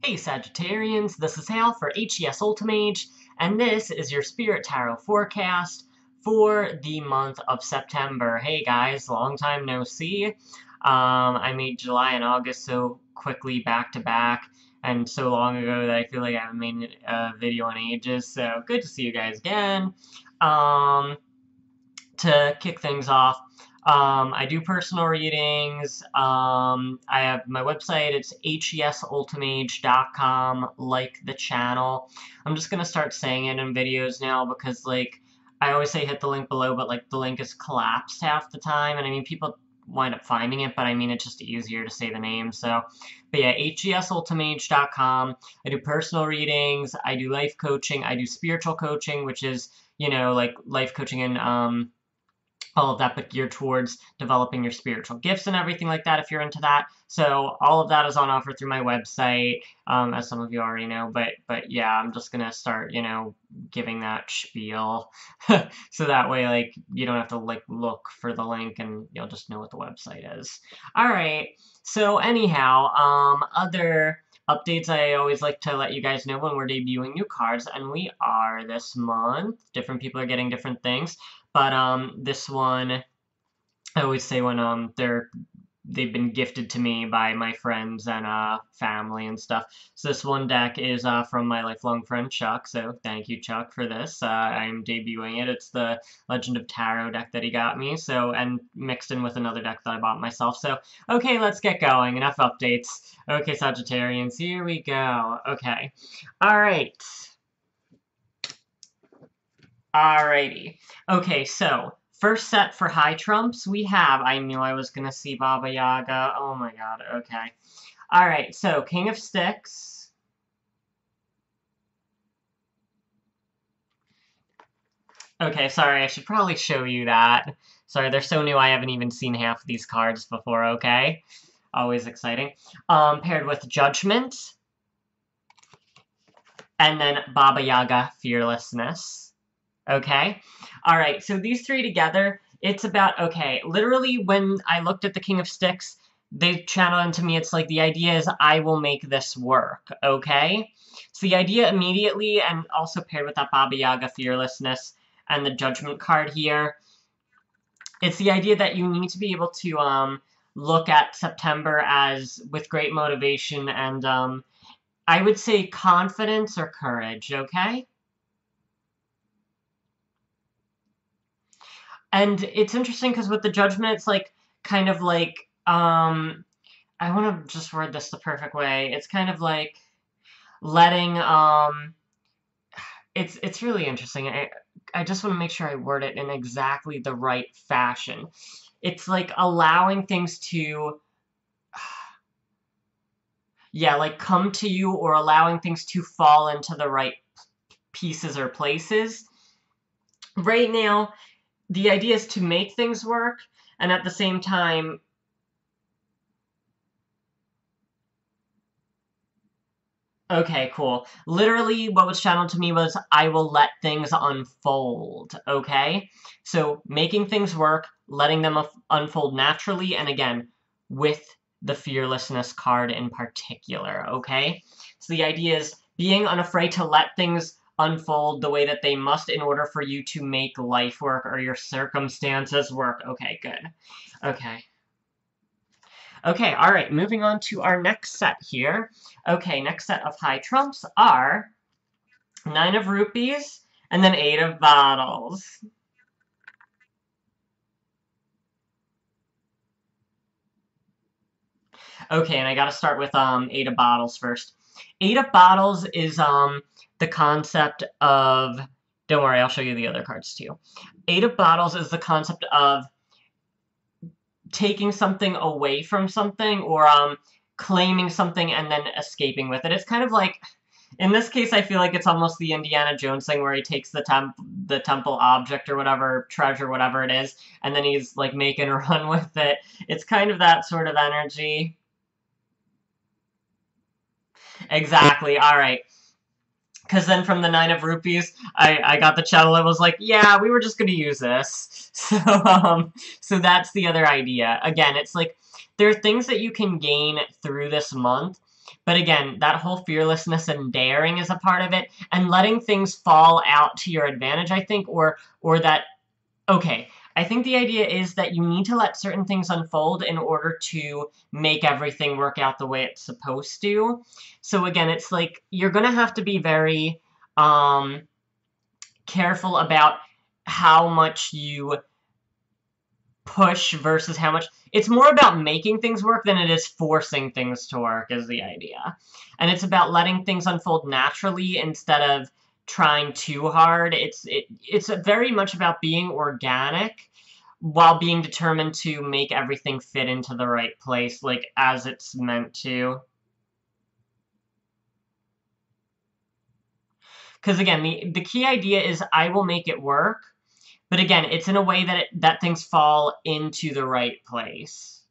Hey Sagittarians, this is Hal for HES Ultimage, and this is your Spirit Tarot forecast for the month of September. Hey guys, long time no see. I made July and August so quickly back to back, and so long ago that I feel like I haven't made a video in ages, so good to see you guys again. To kick things off, I do personal readings. I have my website. It's hesultimage.com. Like the channel. I'm just gonna start saying it in videos now because, like, I always say hit the link below, but, like, the link is collapsed half the time, and I mean, people wind up finding it, but I mean, it's just easier to say the name, so. But yeah, hesultimage.com. I do personal readings, I do life coaching, I do spiritual coaching, which is, you know, like, life coaching and, all of that, but geared towards developing your spiritual gifts and everything like that, if you're into that. So all of that is on offer through my website, as some of you already know, but yeah, I'm just gonna start, you know, giving that spiel, so that way, like, you don't have to, like, look for the link, and you'll just know what the website is. Alright, so anyhow, other updates, I always like to let you guys know when we're debuting new cards, and we are this month. Different people are getting different things. But, this one, I always say when, they've been gifted to me by my friends and, family and stuff. So this one deck is, from my lifelong friend Chuck, so thank you, Chuck, for this. I'm debuting it. It's the Legend of Tarot deck that he got me, so, and mixed in with another deck that I bought myself. So, okay, let's get going. Enough updates. Okay, Sagittarians, here we go. Okay. Alright. Alrighty. Okay, so, first set for high trumps, we have, I knew I was gonna see Baba Yaga. Oh my god, okay. Alright, so, King of Sticks. Okay, sorry, I should probably show you that. Sorry, they're so new I haven't even seen half of these cards before, okay? Always exciting. Paired with Judgment. And then Baba Yaga, Fearlessness. Okay? Alright, so these three together, it's about, okay, literally when I looked at the King of Sticks, they channeled into me, it's like, the idea is, I will make this work, okay? So the idea immediately, and also paired with that Baba Yaga Fearlessness, and the Judgment card here, it's the idea that you need to be able to, look at September as, with great motivation, and, I would say confidence or courage, okay? And it's interesting because with the Judgment, it's like, kind of like, I want to just word this the perfect way. It's kind of like letting, it's really interesting. I just want to make sure I word it in exactly the right fashion. It's like allowing things to, yeah, like come to you, or allowing things to fall into the right pieces or places. Right now, the idea is to make things work, and at the same time, okay, cool. Literally, what was channeled to me was, I will let things unfold, okay? So, making things work, letting them unfold naturally, and again, with the Fearlessness card in particular, okay? So the idea is being unafraid to let things unfold the way that they must in order for you to make life work or your circumstances work. Okay, good. Okay. Okay, alright, moving on to our next set here. Okay, next set of high trumps are 9 of rupees and then 8 of bottles. Okay, and I gotta start with 8 of bottles first. 8 of bottles is the concept of, don't worry, I'll show you the other cards too. 8 of bottles is the concept of taking something away from something, or claiming something and then escaping with it. It's kind of like, in this case, I feel like it's almost the Indiana Jones thing where he takes the temple object or whatever, treasure, whatever it is, and then he's, like, making a run with it. It's kind of that sort of energy. Exactly, alright. Because then from the 9 of rupees, I got the channel and was like, yeah, we were just going to use this. So that's the other idea. Again, it's like, there are things that you can gain through this month, But again, that whole fearlessness and daring is a part of it, and letting things fall out to your advantage, I think, or that, okay, I think the idea is that you need to let certain things unfold in order to make everything work out the way it's supposed to. So again, it's like you're gonna have to be very careful about how much you push versus how much. It's more about making things work than it is forcing things to work, is the idea. And it's about letting things unfold naturally instead of trying too hard. It's very much about being organic while being determined to make everything fit into the right place, like as it's meant to. Because again, the key idea is I will make it work, but again, it's in a way that that things fall into the right place.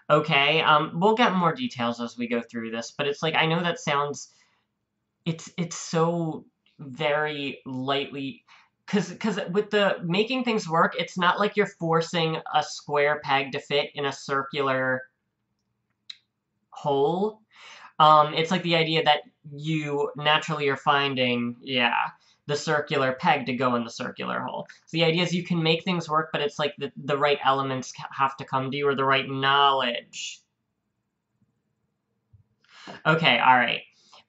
Okay, we'll get more details as we go through this, but it's like, I know that sounds, it's so very lightly, because with the making things work, it's not like you're forcing a square peg to fit in a circular hole. It's like the idea that you naturally are finding, yeah, the circular peg to go in the circular hole. So the idea is you can make things work, but it's like the right elements have to come to you, or the right knowledge. Okay, alright.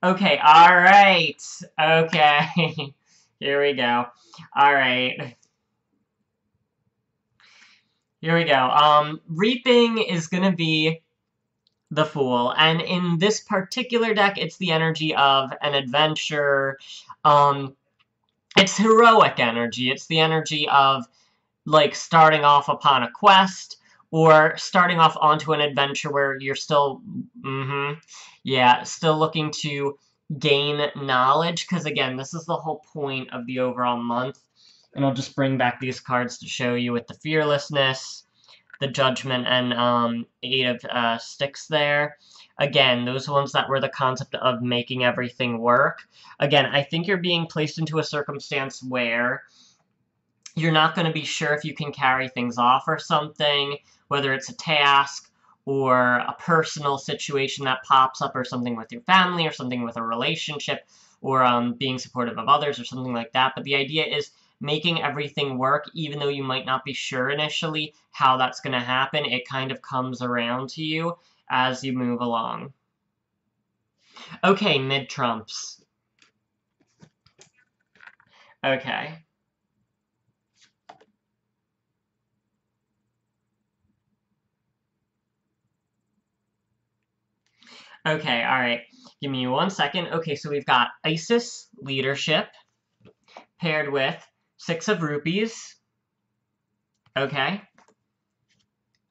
Okay, alright. Okay. Here we go. Alright. Here we go. Reaping is gonna be the Fool, and in this particular deck, it's the energy of an adventure. It's heroic energy. It's the energy of, like, starting off upon a quest, or starting off onto an adventure where you're still, yeah, still looking to gain knowledge, because again, this is the whole point of the overall month. And I'll just bring back these cards to show you with the fearlessness, the judgment, and 8 of sticks there. Again, those ones that were the concept of making everything work. Again, I think you're being placed into a circumstance where you're not going to be sure if you can carry things off or something, whether it's a task or a personal situation that pops up, or something with your family, or something with a relationship, or being supportive of others, or something like that. But the idea is making everything work, even though you might not be sure initially how that's going to happen. It kind of comes around to you as you move along. Okay, mid-trumps. Okay. Okay, alright. Give me 1 second. Okay, so we've got Isis, Leadership, paired with 6 of Rupees. Okay.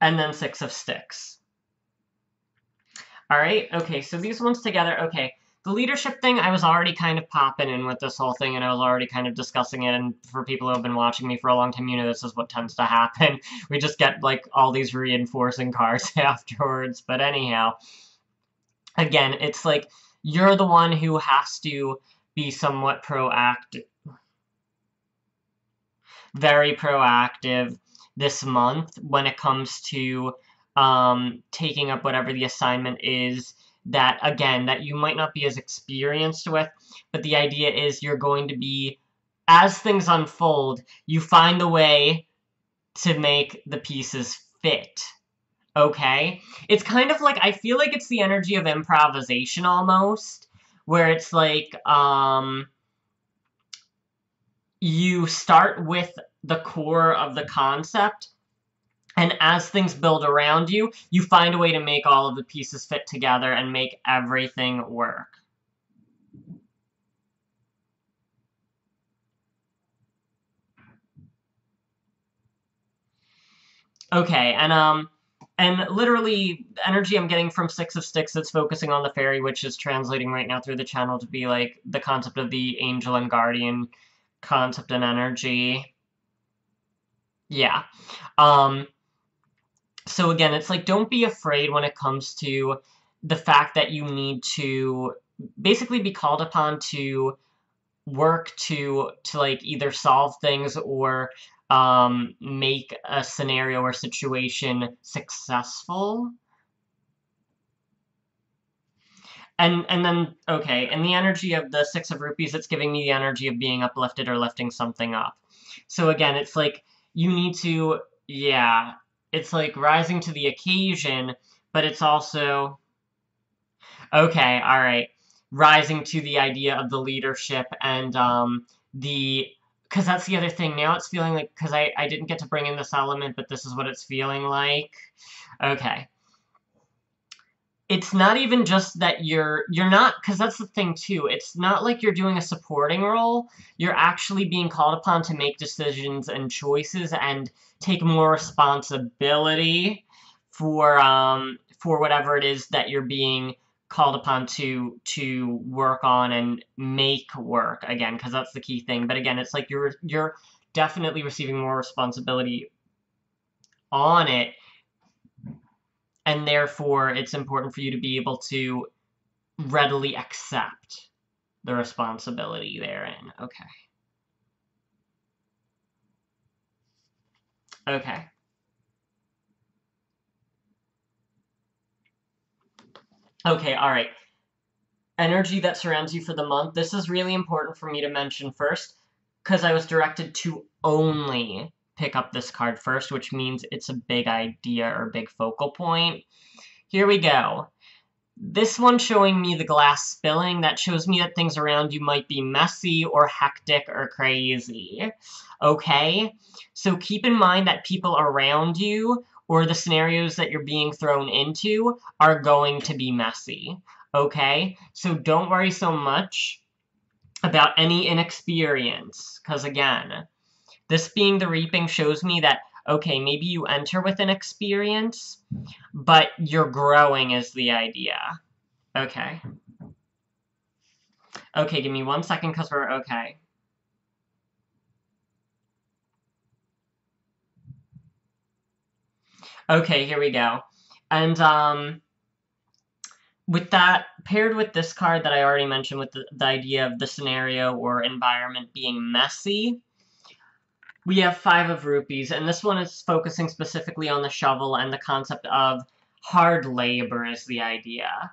And then 6 of Sticks. Alright, okay, so these ones together, okay. The leadership thing, I was already kind of popping in with this whole thing, and I was already kind of discussing it, and for people who have been watching me for a long time, you know this is what tends to happen. We just get, like, all these reinforcing cards afterwards, but anyhow. Again, it's like, you're the one who has to be somewhat proactive. Very proactive this month when it comes to taking up whatever the assignment is that, again, that you might not be as experienced with, but the idea is you're going to be, as things unfold, you find the way to make the pieces fit. Okay? It's kind of like, I feel like it's the energy of improvisation almost, where it's like, you start with the core of the concept, and as things build around you, you find a way to make all of the pieces fit together and make everything work. Okay, and literally, the energy I'm getting from 6 of Sticks that's focusing on the fairy, which is translating right now through the channel to be, like, the concept of the angel and guardian concept and energy. Yeah. So again, it's like, don't be afraid when it comes to the fact that you need to basically be called upon to work to like, either solve things or make a scenario or situation successful. And then, okay, in the energy of the Six of Rupees, it's giving me the energy of being uplifted or lifting something up. So again, it's like, you need to, yeah, it's like rising to the occasion, but it's also, okay, alright, rising to the idea of the leadership and, because that's the other thing, now it's feeling like, because I didn't get to bring in this element, but this is what it's feeling like. Okay. It's not even just that you're not, because that's the thing too, it's not like you're doing a supporting role, you're actually being called upon to make decisions and choices and take more responsibility for whatever it is that you're being called upon to work on and make work, again, because that's the key thing. But again, it's like you're definitely receiving more responsibility on it, and therefore it's important for you to be able to readily accept the responsibility therein. Okay. Okay. Okay, alright. Energy that surrounds you for the month. This is really important for me to mention first, because I was directed to only pick up this card first, which means it's a big idea or big focal point. Here we go. This one showing me the glass spilling, that shows me that things around you might be messy or hectic or crazy. Okay? So keep in mind that people around you or the scenarios that you're being thrown into are going to be messy. Okay? So don't worry so much about any inexperience, because again, this being the reaping shows me that, okay, maybe you enter with an experience, but you're growing is the idea. Okay. Okay, give me 1 second, because we're okay. Okay, here we go. And, with that, paired with this card that I already mentioned with the idea of the scenario or environment being messy, we have 5 of Rupees, and this one is focusing specifically on the shovel and the concept of hard labor is the idea.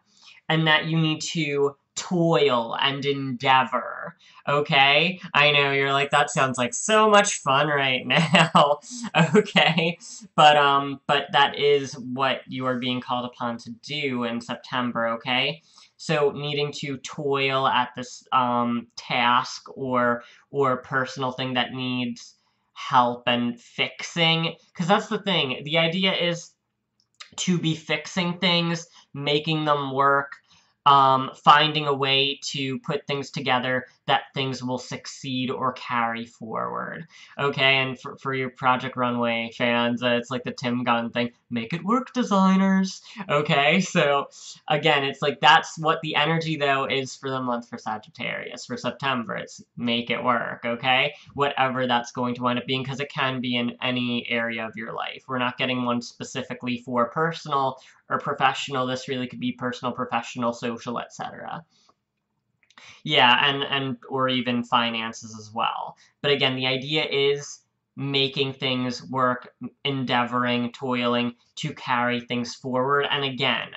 And that you need to toil and endeavor, okay? I know, you're like, that sounds like so much fun right now, okay? But that is what you are being called upon to do in September, okay? So needing to toil at this, task or personal thing that needs help and fixing, because that's the thing, the idea is to be fixing things, making them work, finding a way to put things together that things will succeed or carry forward. Okay, and for your Project Runway fans, it's like the Tim Gunn thing, make it work, designers. Okay, so again, it's like that's what the energy, though, is for the month for Sagittarius. For September, it's make it work, okay? Whatever that's going to wind up being, because it can be in any area of your life. We're not getting one specifically for personal or professional. This really could be personal, professional, social, etc. Yeah, and or even finances as well. But again, the idea is making things work, endeavoring, toiling to carry things forward. And again,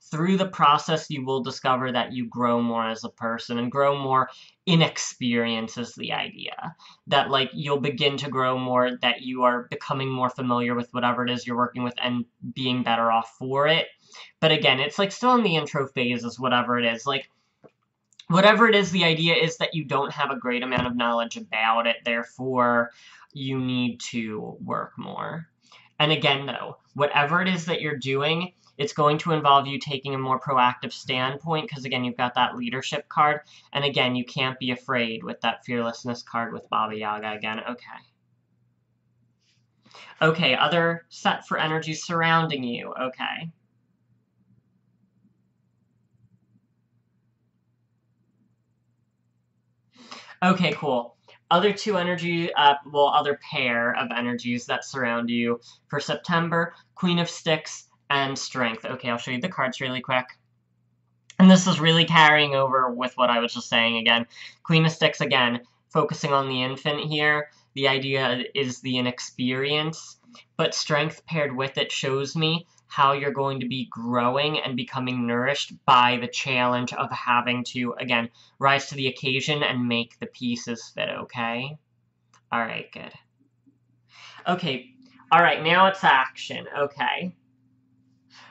through the process, you will discover that you grow more as a person and grow more in experience is the idea. That, like, you'll begin to grow more, that you are becoming more familiar with whatever it is you're working with and being better off for it. But again, it's, like, still in the intro phases, whatever it is. Like, whatever it is, the idea is that you don't have a great amount of knowledge about it, therefore, you need to work more. And again, though, whatever it is that you're doing, it's going to involve you taking a more proactive standpoint, because again, you've got that leadership card, and again, you can't be afraid with that fearlessness card with Baba Yaga again. Okay. Okay, other set for energies surrounding you. Okay. Okay, cool. Other two energy, other pair of energies that surround you for September, Queen of Sticks and Strength. Okay, I'll show you the cards really quick. And this is really carrying over with what I was just saying again. Queen of Sticks, again, focusing on the infant here. The idea is the inexperience, but Strength paired with it shows me how you're going to be growing and becoming nourished by the challenge of having to, again, rise to the occasion and make the pieces fit, okay? Alright, good. Okay, alright, now it's action, okay.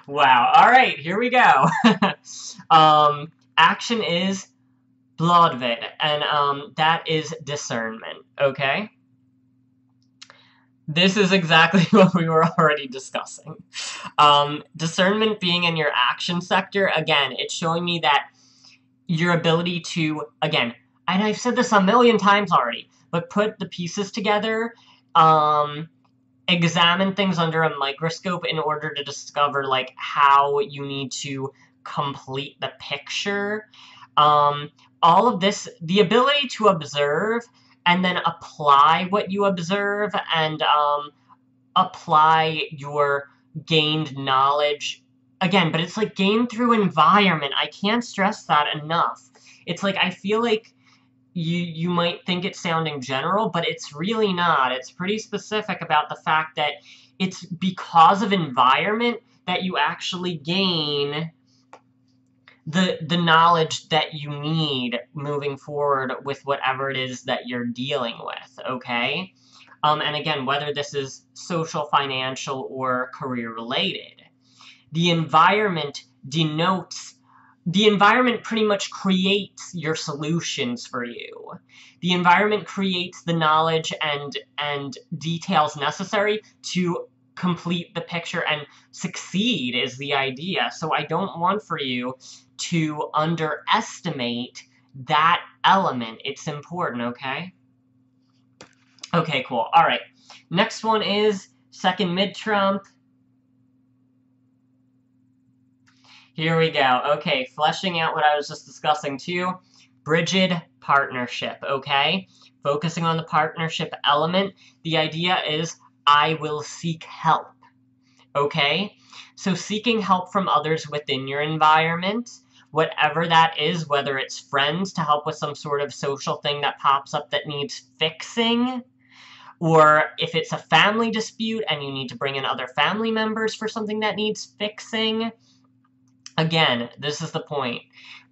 Wow, alright, here we go. Action is Blodvid, and that is discernment, okay? This is exactly what we were already discussing. Discernment being in your action sector, again, it's showing me that your ability to, again, and I've said this a million times already, but put the pieces together, examine things under a microscope in order to discover, like, how you need to complete the picture. All of this, the ability to observe and then apply what you observe and apply your gained knowledge. Again, but it's like gained through environment. I can't stress that enough. It's like, I feel like you might think it's sounding general, but it's really not. It's pretty specific about the fact that it's because of environment that you actually gain the knowledge that you need moving forward with whatever it is that you're dealing with, okay? And again, whether this is social, financial, or career-related. The environment pretty much creates your solutions for you. The environment creates the knowledge and details necessary to complete the picture and succeed is the idea. So I don't want for you to underestimate that element. It's important, okay? Okay, cool. All right. Next one is second mid-trump. Here we go. Okay, fleshing out what I was just discussing too. Brigid partnership, okay? Focusing on the partnership element. The idea is I will seek help, okay? So seeking help from others within your environment, whatever that is, whether it's friends to help with some sort of social thing that pops up that needs fixing, or if it's a family dispute and you need to bring in other family members for something that needs fixing. Again, this is the point.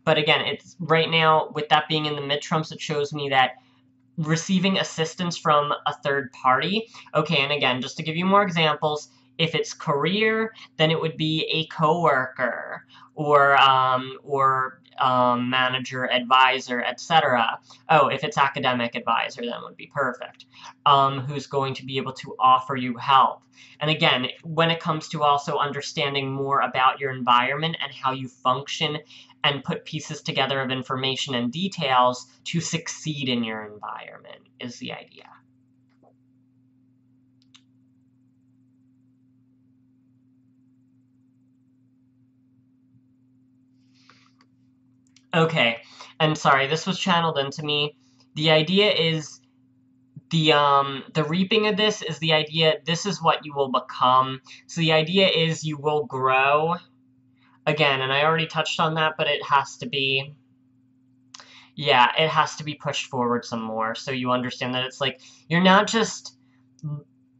But again, it's right now, with that being in the mid-trumps, it shows me that receiving assistance from a third party. Okay, and again, just to give you more examples, if it's career, then it would be a coworker or manager, advisor, etc. Oh, if it's academic advisor, then would be perfect. Who's going to be able to offer you help. And again, when it comes to also understanding more about your environment and how you function and put pieces together of information and details to succeed in your environment is the idea. Okay, and sorry, this was channeled into me. The idea is the reaping of this is the idea, this is what you will become. So the idea is you will grow. Again, and I already touched on that, but it has to be, yeah, it has to be pushed forward some more. So you understand that it's like, you're not just,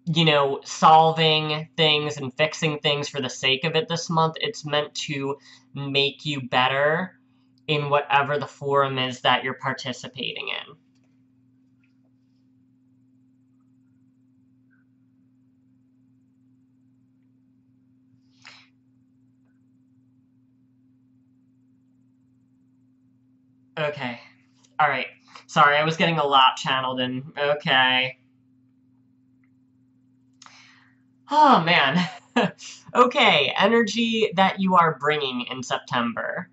you know, solving things and fixing things for the sake of it this month. It's meant to make you better in whatever the forum is that you're participating in. Okay. Alright. Sorry, I was getting a lot channeled in. Okay. Oh, man. Okay, energy that you are bringing in September.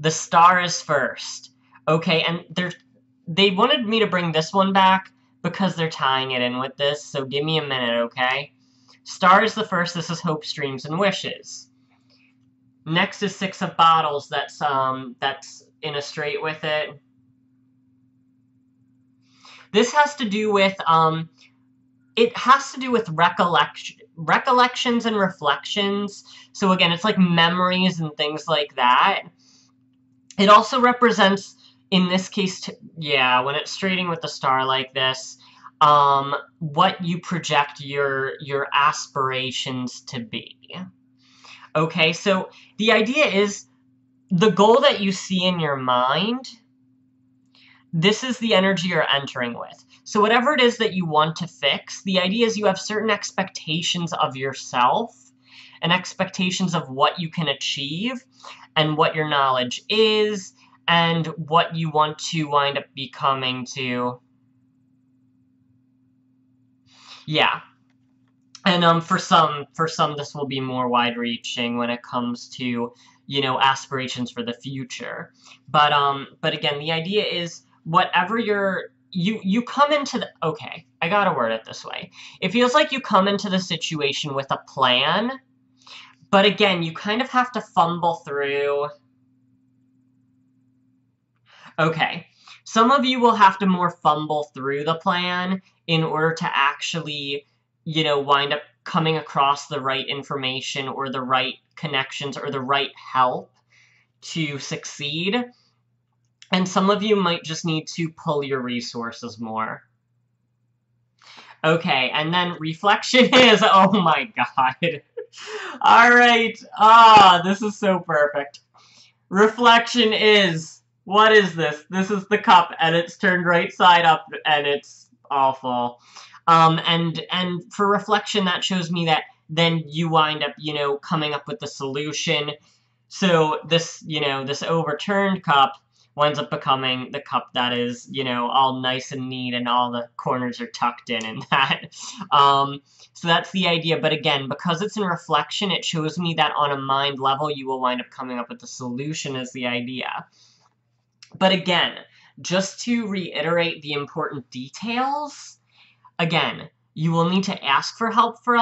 The star is first. Okay, and they wanted me to bring this one back because they're tying it in with this, so give me a minute, okay? Star is the first. This is hopes, dreams, and wishes. Next is Six of Bottles. That's in a straight with it. This has to do with it has to do with recollections and reflections. So again, it's like memories and things like that. It also represents, in this case, yeah, when it's straighting with the star like this, what you project your aspirations to be. Okay, so the idea is the goal that you see in your mind, this is the energy you're entering with. So whatever it is that you want to fix, the idea is you have certain expectations of yourself and expectations of what you can achieve and what your knowledge is and what you want to wind up becoming to. Yeah. And for some, this will be more wide-reaching when it comes to, you know, aspirations for the future. But again, the idea is whatever you come into the, okay, I gotta word it this way. It feels like you come into the situation with a plan, but again, you kind of have to fumble through. Okay, some of you will have to more fumble through the plan in order to actually, you know, wind up coming across the right information or the right connections or the right help to succeed. And some of you might just need to pull your resources more. Okay, and then reflection is, oh my god. Alright, this is so perfect. Reflection is, what is this? This is the cup, and it's turned right side up, and it's awful. And for reflection, that shows me that then you wind up, you know, coming up with the solution. So this, you know, this overturned cup winds up becoming the cup that is, you know, all nice and neat and all the corners are tucked in that. So that's the idea. But again, because it's in reflection, it shows me that on a mind level, you will wind up coming up with the solution as the idea. But again, just to reiterate the important details, again, you will need to ask for help from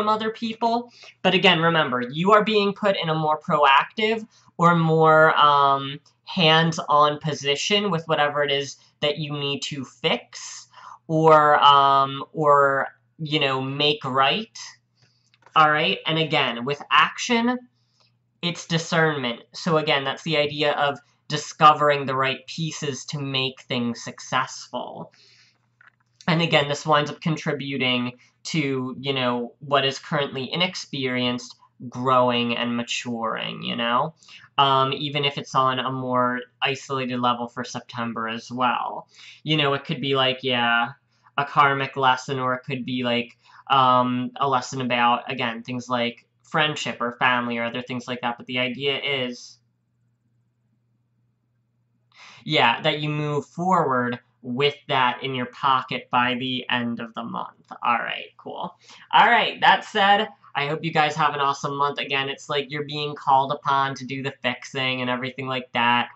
other people. But again, remember, you are being put in a more proactive or more hands-on position with whatever it is that you need to fix or you know, make right. All right, and again, with action, it's discernment. So again, that's the idea of discovering the right pieces to make things successful. And again, this winds up contributing to, you know, what is currently inexperienced, growing and maturing, you know? Even if it's on a more isolated level for September as well. You know, it could be like, yeah, a karmic lesson, or it could be like a lesson about, again, things like friendship or family or other things like that. But the idea is, yeah, that you move forward with that in your pocket by the end of the month. All right, cool. All right, that said, I hope you guys have an awesome month. Again, it's like you're being called upon to do the fixing and everything like that.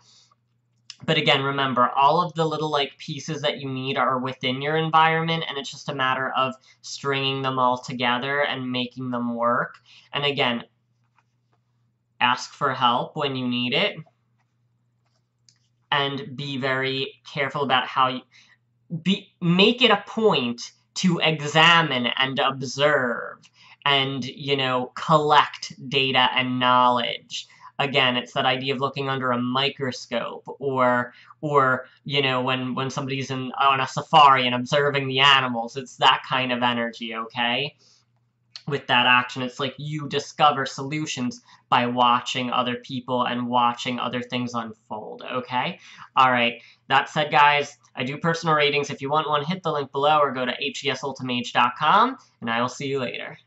But again, remember, all of the little, like, pieces that you need are within your environment, and it's just a matter of stringing them all together and making them work. And again, ask for help when you need it. And be very careful about how you make it a point to examine and observe and, you know, collect data and knowledge. Again, it's that idea of looking under a microscope, or you know, when somebody's on a safari and observing the animals. It's that kind of energy, okay? With that action, it's like you discover solutions by watching other people and watching other things unfold, okay? All right, that said, guys, I do personal readings. If you want one, hit the link below or go to hesultimage.com, and I will see you later.